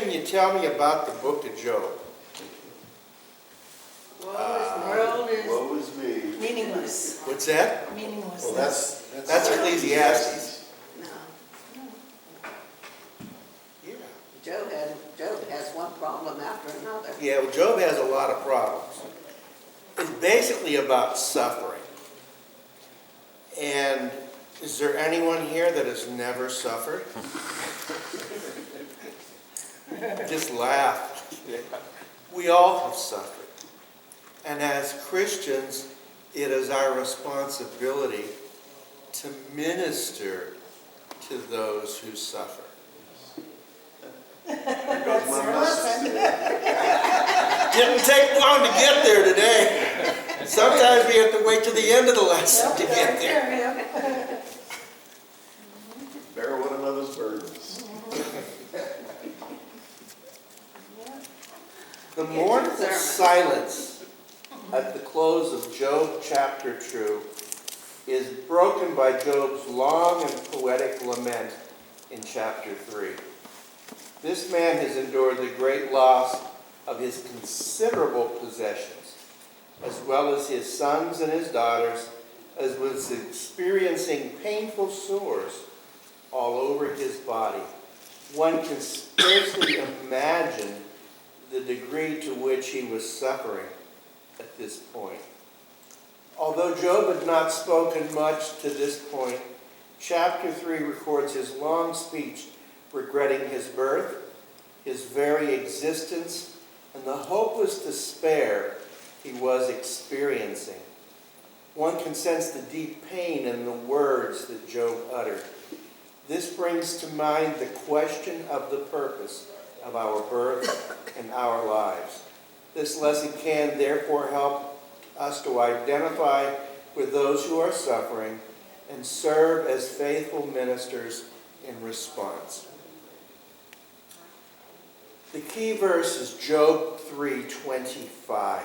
can you tell me about the book of Job? Woe is me. Meaningless. What's that? Meaningless. Well, That's Ecclesiastes. No. Yeah. Job has one problem after another. Yeah, well, Job has a lot of problems. It's basically about suffering. And is there anyone here that has never suffered? Just laugh. We all have suffered. And as Christians, it is our responsibility to minister to those who suffer. Goes my message. Didn't take long to get there today. Sometimes we have to wait to the end of the lesson to get there. Bear one another's burdens. The mournful silence at the close of Job chapter 2 is broken by Job's long and poetic lament in chapter 3. This man has endured the great loss of his considerable possessions, as well as his sons and his daughters, as was experiencing painful sores all over his body. One can scarcely imagine the degree to which he was suffering at this point. Although Job had not spoken much to this point, chapter 3 records his long speech regretting his birth, his very existence, and the hopeless despair he was experiencing. One can sense the deep pain in the words that Job uttered. This brings to mind the question of the purpose of our birth and our lives. This lesson can therefore help us to identify with those who are suffering and serve as faithful ministers in response. The key verse is Job 3:25.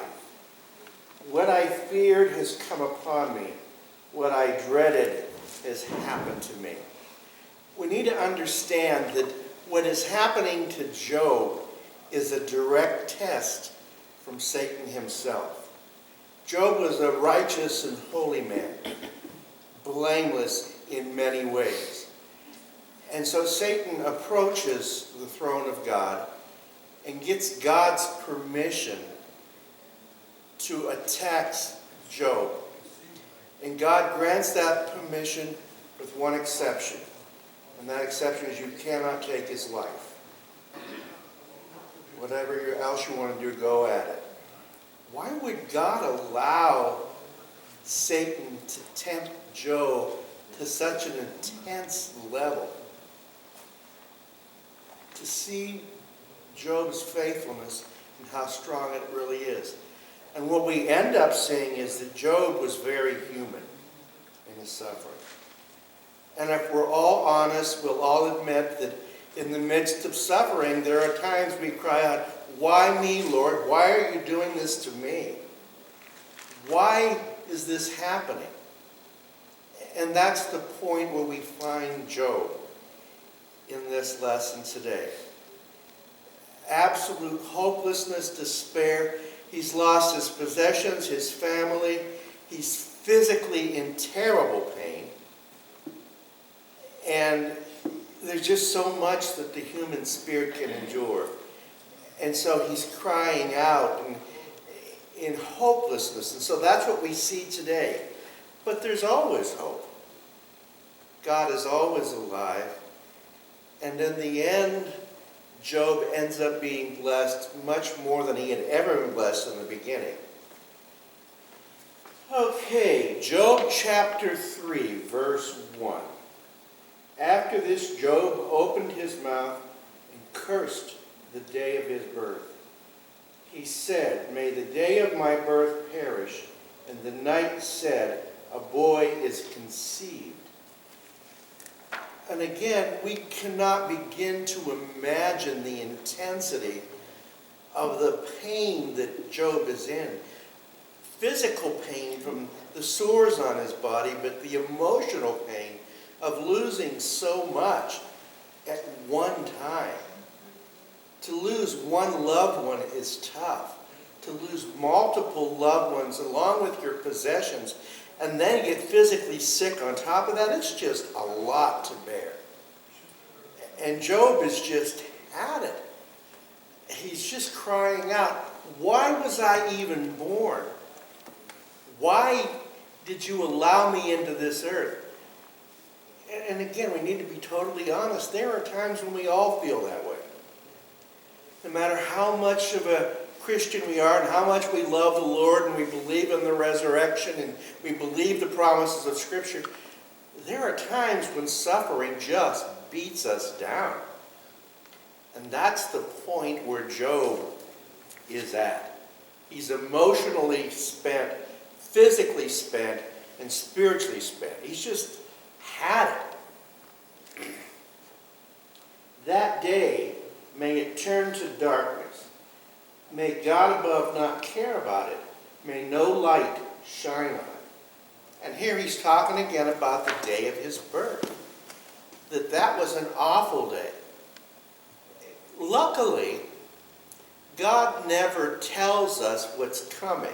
What I feared has come upon me. What I dreaded has happened to me. We need to understand that what is happening to Job is a direct test from Satan himself. Job was a righteous and holy man, blameless in many ways. And so Satan approaches the throne of God and gets God's permission to attack Job. And God grants that permission with one exception. And that exception is you cannot take his life. Whatever else you want to do, go at it. Why would God allow Satan to tempt Job to such an intense level? To see Job's faithfulness and how strong it really is. And what we end up seeing is that Job was very human in his suffering. And if we're all honest, we'll all admit that in the midst of suffering, there are times we cry out, "Why me, Lord? Why are you doing this to me? Why is this happening?" And that's the point where we find Job in this lesson today. Absolute hopelessness, despair. He's lost his possessions, his family. He's physically in terrible pain. And there's just so much that the human spirit can endure. And so he's crying out in hopelessness. And so that's what we see today. But there's always hope. God is always alive. And in the end, Job ends up being blessed much more than he had ever been blessed in the beginning. Okay, Job chapter 3, verse 1. After this, Job opened his mouth and cursed the day of his birth. He said, "May the day of my birth perish." And the night said, "A boy is conceived." And again, we cannot begin to imagine the intensity of the pain that Job is in. Physical pain from the sores on his body, but the emotional pain of losing so much at one time. To lose one loved one is tough. To lose multiple loved ones along with your possessions and then get physically sick on top of that, it's just a lot to bear. And Job has just had it. He's just crying out, why was I even born? Why did you allow me into this earth? And again, we need to be totally honest. There are times when we all feel that way. No matter how much of a Christian we are and how much we love the Lord and we believe in the resurrection and we believe the promises of Scripture, there are times when suffering just beats us down. And that's the point where Job is at. He's emotionally spent, physically spent, and spiritually spent. He's just had it. That day, may it turn to darkness. May God above not care about it. May no light shine on it. And here he's talking again about the day of his birth. That was an awful day. Luckily, God never tells us what's coming.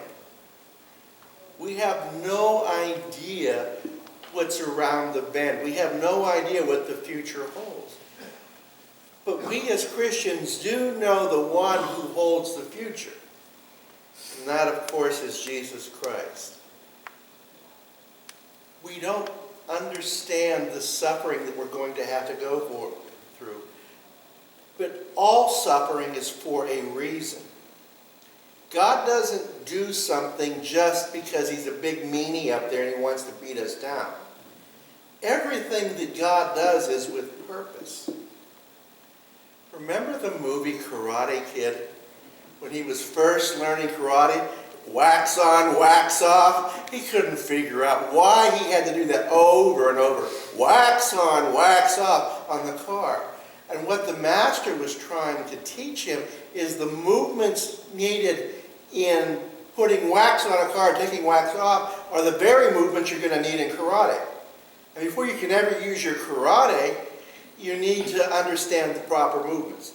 We have no idea what's around the bend. We have no idea what the future holds. But we as Christians do know the one who holds the future. And that, of course, is Jesus Christ. We don't understand the suffering that we're going to have to go through. But all suffering is for a reason. God doesn't do something just because he's a big meanie up there and he wants to beat us down. Everything that God does is with purpose. Remember the movie Karate Kid? When he was first learning karate, wax on, wax off. He couldn't figure out why he had to do that over and over. Wax on, wax off on the car. And what the master was trying to teach him is the movements needed in putting wax on a car, taking wax off, are the very movements you're going to need in karate. And before you can ever use your karate, you need to understand the proper movements.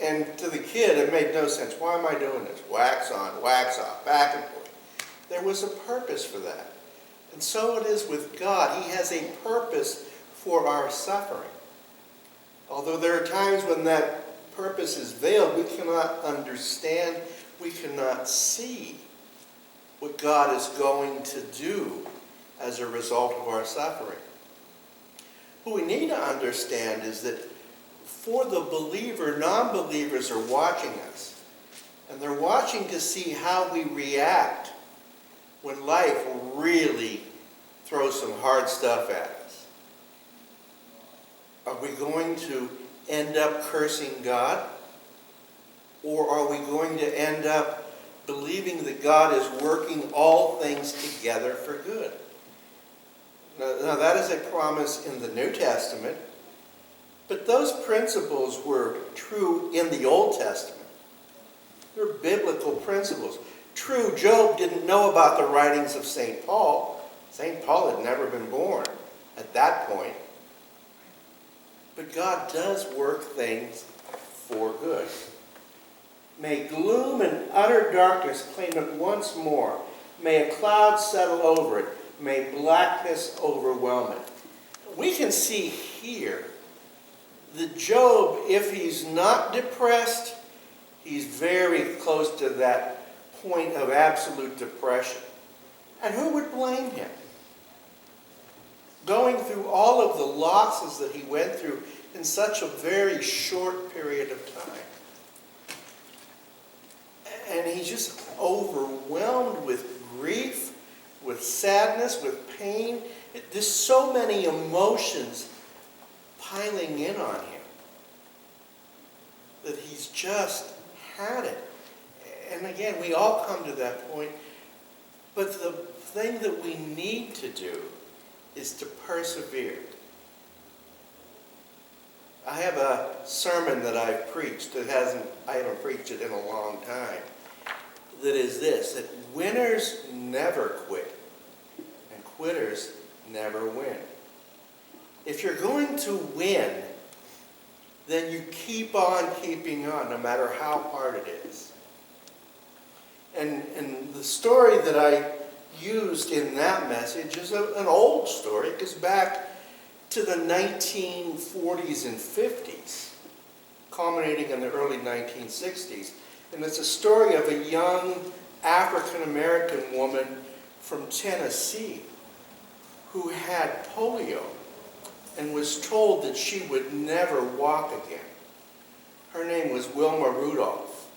And to the kid, it made no sense. Why am I doing this? Wax on, wax off, back and forth. There was a purpose for that. And so it is with God. He has a purpose for our suffering. Although there are times when that purpose is veiled, we cannot understand, we cannot see what God is going to do as a result of our suffering. What we need to understand is that for the believer, non-believers are watching us. And they're watching to see how we react when life really throws some hard stuff at us. Are we going to end up cursing God? Or are we going to end up believing that God is working all things together for good? Now that is a promise in the New Testament, but those principles were true in the Old Testament. They're biblical principles. True, Job didn't know about the writings of St. Paul. St. Paul had never been born at that point. But God does work things for good. May gloom and utter darkness claim it once more. May a cloud settle over it. May blackness overwhelm it. We can see here that Job, if he's not depressed, he's very close to that point of absolute depression. And who would blame him? Going through all of the losses that he went through in such a very short period of time. And he's just overwhelmed with grief, with sadness, with pain. There's so many emotions piling in on him that he's just had it. And again, we all come to that point. But the thing that we need to do is to persevere. I have a sermon that I've preached I haven't preached it in a long time, that is this, that winners never quit and quitters never win. If you're going to win, then you keep on keeping on, no matter how hard it is. And the story that I used in that message is an old story. It goes back to the 1940s and 50s, culminating in the early 1960s. And it's a story of a young African-American woman from Tennessee who had polio and was told that she would never walk again. Her name was Wilma Rudolph.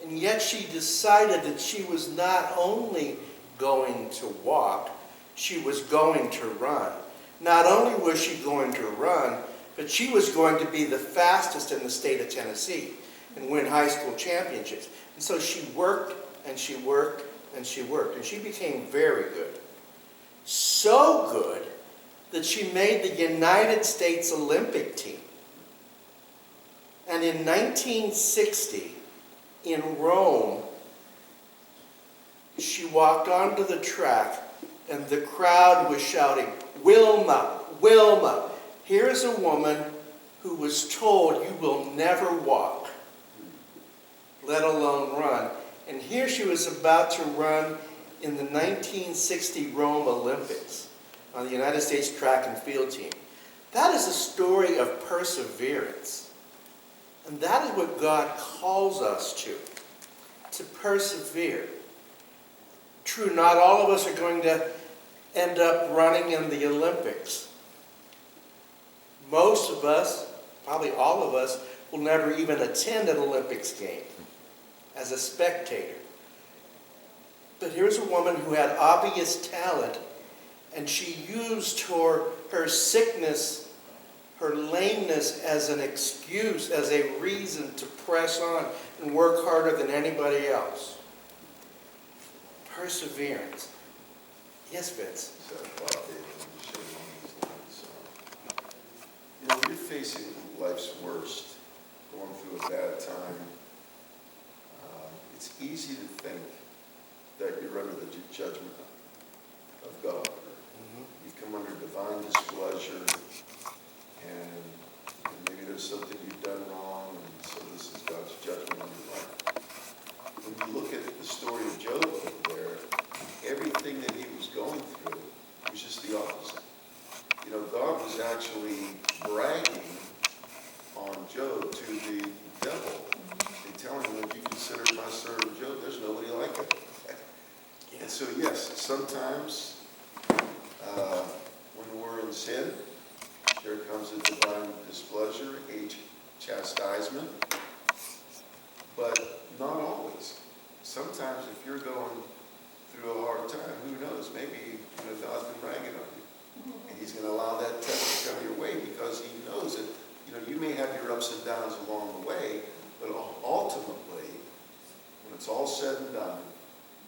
And yet she decided that she was not only going to walk, she was going to run. Not only was she going to run, but she was going to be the fastest in the state of Tennessee and win high school championships. And so she worked and she worked and she worked. And she became very good. So good that she made the United States Olympic team. And in 1960, in Rome, she walked onto the track and the crowd was shouting, "Wilma, Wilma." Here's a woman who was told, "You will never walk, let alone run." And here she was about to run in the 1960 Rome Olympics on the United States track and field team. That is a story of perseverance. And that is what God calls us to persevere. True, not all of us are going to end up running in the Olympics. Most of us, probably all of us, will never even attend an Olympics game as a spectator. But here's a woman who had obvious talent, and she used her sickness, her lameness as an excuse, as a reason to press on and work harder than anybody else. Perseverance. Yes, Vince? So, Bob, David, let me show you one of these lines. You know, when you're facing life's worst, going through a bad time, it's easy to think that you're under the judgment of God. You've come under divine displeasure, and maybe there's something you've done wrong, and so this is God's judgment on your life. When you look at the story of Job over there, everything that he was going through was just the opposite. You know, God was actually bragging on Job to the devil and telling him, "If you consider my servant Job, there's nobody like him." And so, yes, sometimes when we're in sin, there comes a divine displeasure, a chastisement, but not always. Sometimes if you're going through a hard time, who knows, maybe God's been bragging on you. And he's going to allow that test to come your way because he knows that you may have your ups and downs along the way, but ultimately, when it's all said and done,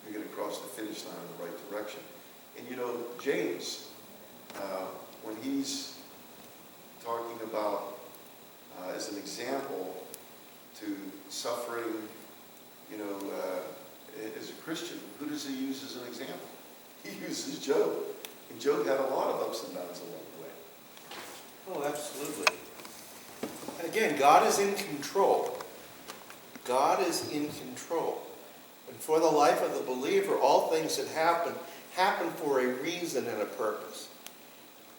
you're going to cross the finish line in the right direction. And James, when he's talking about, as an example to suffering, as a Christian, who does he use as an example? He uses Job. And Job had a lot of ups and downs along the way. Oh, absolutely. Again, God is in control. God is in control. And for the life of the believer, all things that happen for a reason and a purpose.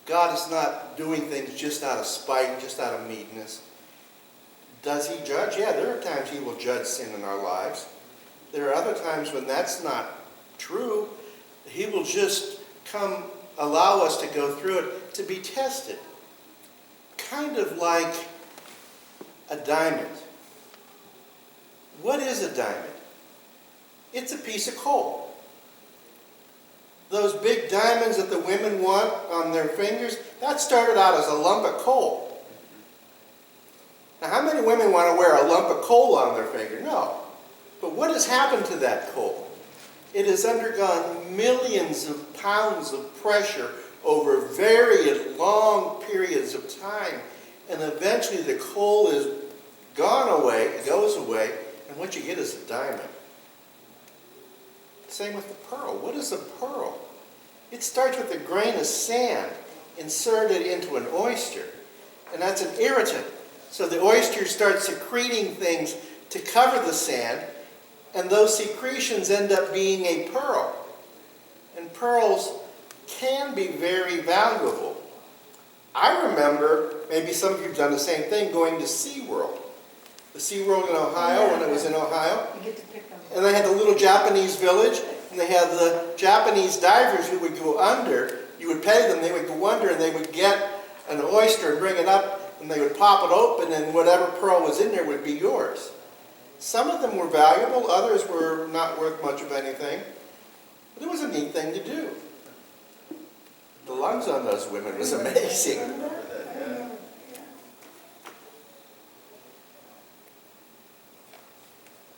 God is not doing things just out of spite, just out of meanness. Does he judge? Yeah, there are times he will judge sin in our lives. There are other times when that's not true. He will just allow us to go through it, to be tested. Kind of like a diamond. What is a diamond? It's a piece of coal. Those big diamonds that the women want on their fingers, that started out as a lump of coal. Now, how many women want to wear a lump of coal on their finger? No. But what has happened to that coal? It has undergone millions of pounds of pressure over very long periods of time. And eventually the coal is gone away, it goes away, and what you get is a diamond. Same with the pearl. What is a pearl? It starts with a grain of sand inserted into an oyster. And that's an irritant. So the oysters start secreting things to cover the sand, and those secretions end up being a pearl. And pearls can be very valuable. I remember, maybe some of you have done the same thing, going to SeaWorld. The SeaWorld in Ohio, when it was in Ohio. You get to pick them. And they had the little Japanese village, and they had the Japanese divers who would go under. You would pay them, they would go under, and they would get an oyster and bring it up, and they would pop it open, and whatever pearl was in there would be yours. Some of them were valuable, others were not worth much of anything. But it was a neat thing to do. The lungs on those women was amazing.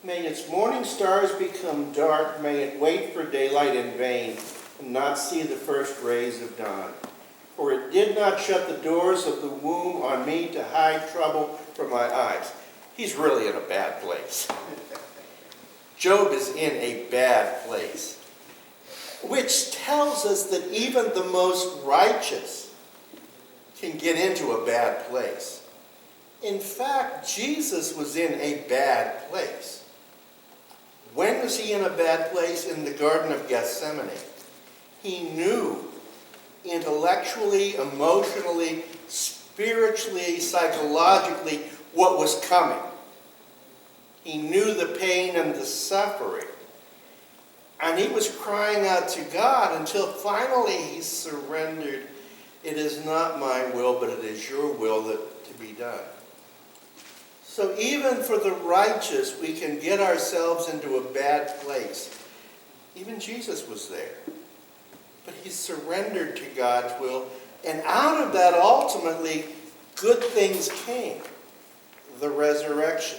May its morning stars become dark, may it wait for daylight in vain, and not see the first rays of dawn. For it did not shut the doors of the womb on me to hide trouble from my eyes. He's really in a bad place. Job is in a bad place, which tells us that even the most righteous can get into a bad place. In fact, Jesus was in a bad place. When was he in a bad place? In the Garden of Gethsemane. He knew intellectually, emotionally, spiritually, psychologically what was coming. He knew the pain and the suffering. And he was crying out to God until finally he surrendered. It is not my will, but it is your will that to be done. So even for the righteous, we can get ourselves into a bad place. Even Jesus was there. But he surrendered to God's will. And out of that, ultimately, good things came. The resurrection.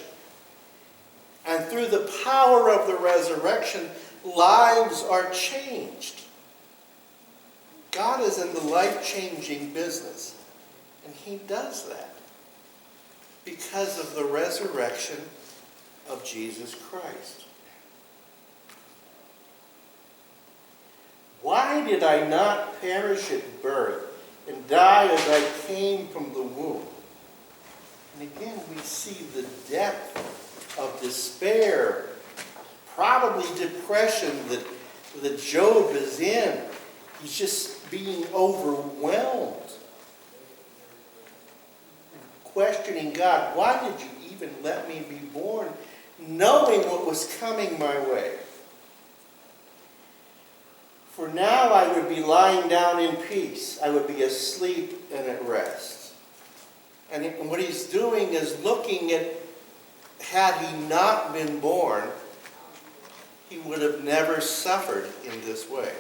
And through the power of the resurrection, lives are changed. God is in the life-changing business. And he does that because of the resurrection of Jesus Christ. Why did I not perish at birth and die as I came from the womb? And again, we see the depth of despair, probably depression that Job is in. He's just being overwhelmed. Questioning God, why did you even let me be born? Knowing what was coming my way. For now I would be lying down in peace. I would be asleep and at rest. And what he's doing is looking at, had he not been born, he would have never suffered in this way.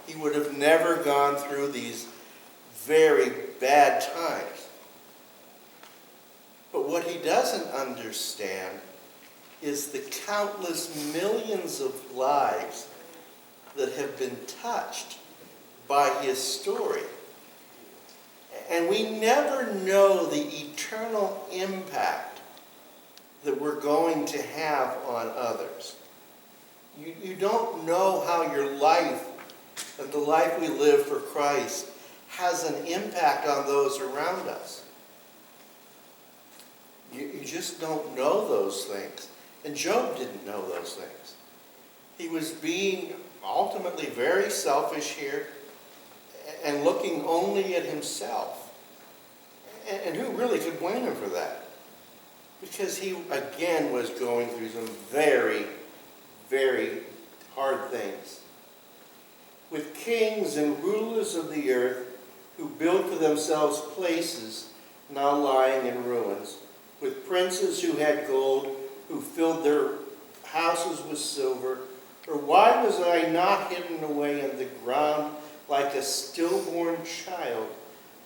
He would have never gone through these very bad times. But what he doesn't understand is the countless millions of lives that have been touched by his story. And we never know the eternal impact that we're going to have on others. You don't know how your life and the life we live for Christ has an impact on those around us. You just don't know those things. And Job didn't know those things. He was being ultimately very selfish here and looking only at himself. And who really could blame him for that? Because he, again, was going through some very, very hard things. With kings and rulers of the earth who built for themselves places now lying in ruins, with princes who had gold, who filled their houses with silver, or why was I not hidden away in the ground like a stillborn child,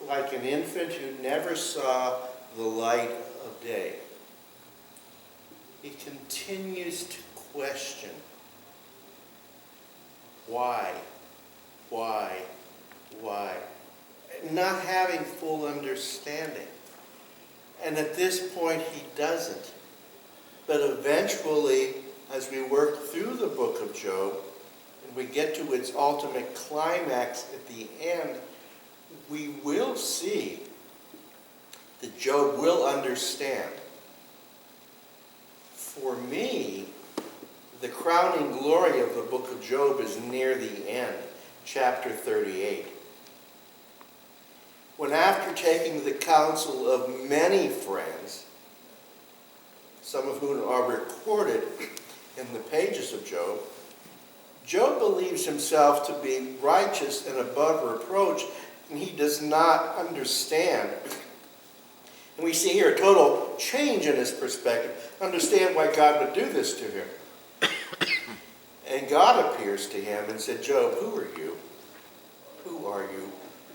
like an infant who never saw the light of day? He continues to question, why? Not having full understanding. And at this point, he doesn't. But eventually, as we work through the book of Job, and we get to its ultimate climax at the end, we will see that Job will understand. For me, the crowning glory of the book of Job is near the end, chapter 38. When after taking the counsel of many friends, some of whom are recorded in the pages of Job, Job believes himself to be righteous and above reproach, and he does not understand. And we see here a total change in his perspective. Understand why God would do this to him. And God appears to him and said, Job, who are you? Who are you?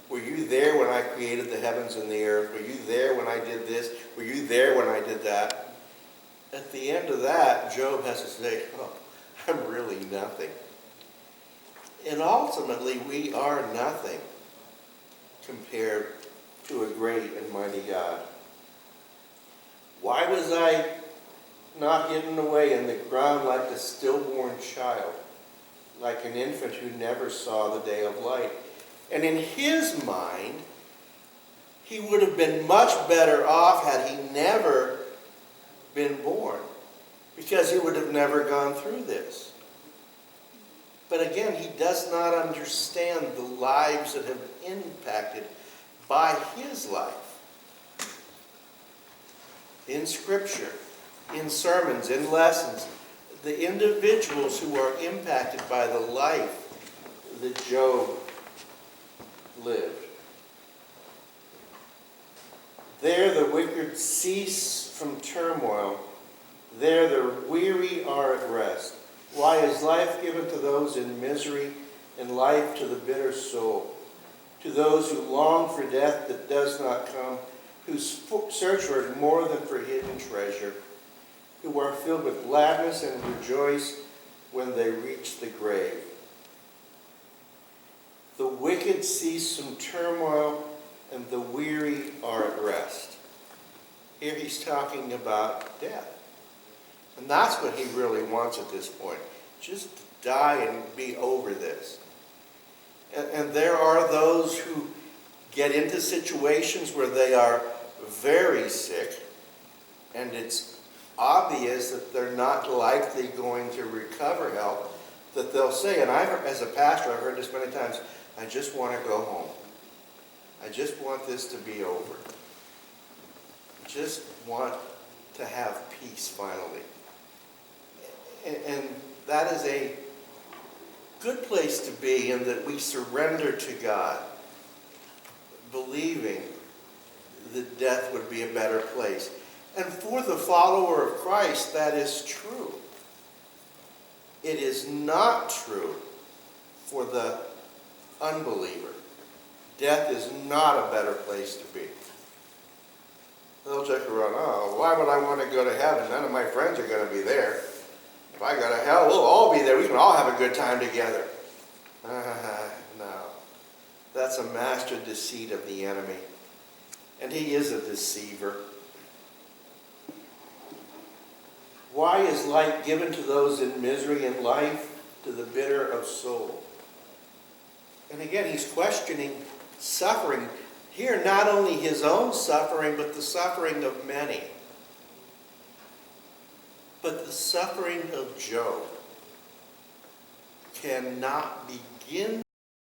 Were you there when I created the heavens and the earth? Were you there when I did this? Were you there when I did that? At the end of that, Job has to say, oh, I'm really nothing. And ultimately, we are nothing compared to a great and mighty God. Why was I not hidden away in the ground like a stillborn child, like an infant who never saw the day of light? And in his mind, he would have been much better off had he never been born, because he would have never gone through this. But again, he does not understand the lives that have been impacted by his life. In Scripture, in sermons, in lessons, the individuals who are impacted by the life that Job lived. There the wicked cease from turmoil. There the weary are at rest. Why is life given to those in misery, and life to the bitter soul? To those who long for death that does not come, who search for it more than for hidden treasure, who are filled with gladness and rejoice when they reach the grave. The wicked cease from turmoil, and the weary are at rest. Here he's talking about death. And that's what he really wants at this point. Just to die and be over this. And there are those who get into situations where they are very sick, and it's obvious that they're not likely going to recover health, that they'll say, and as a pastor, I've heard this many times, I just want to go home. I just want this to be over. I just want to have peace finally. And that is a good place to be, in that we surrender to God, believing that death would be a better place. And for the follower of Christ, that is true. It is not true for the unbeliever. Death is not a better place to be. They'll check around, oh, why would I want to go to heaven? None of my friends are going to be there. If I go to hell, we'll all be there. We can all have a good time together. No. That's a master deceit of the enemy. And he is a deceiver. Why is light given to those in misery, and life to the bitter of soul? And again, he's questioning suffering. Here, not only his own suffering, but the suffering of many. But the suffering of Job cannot begin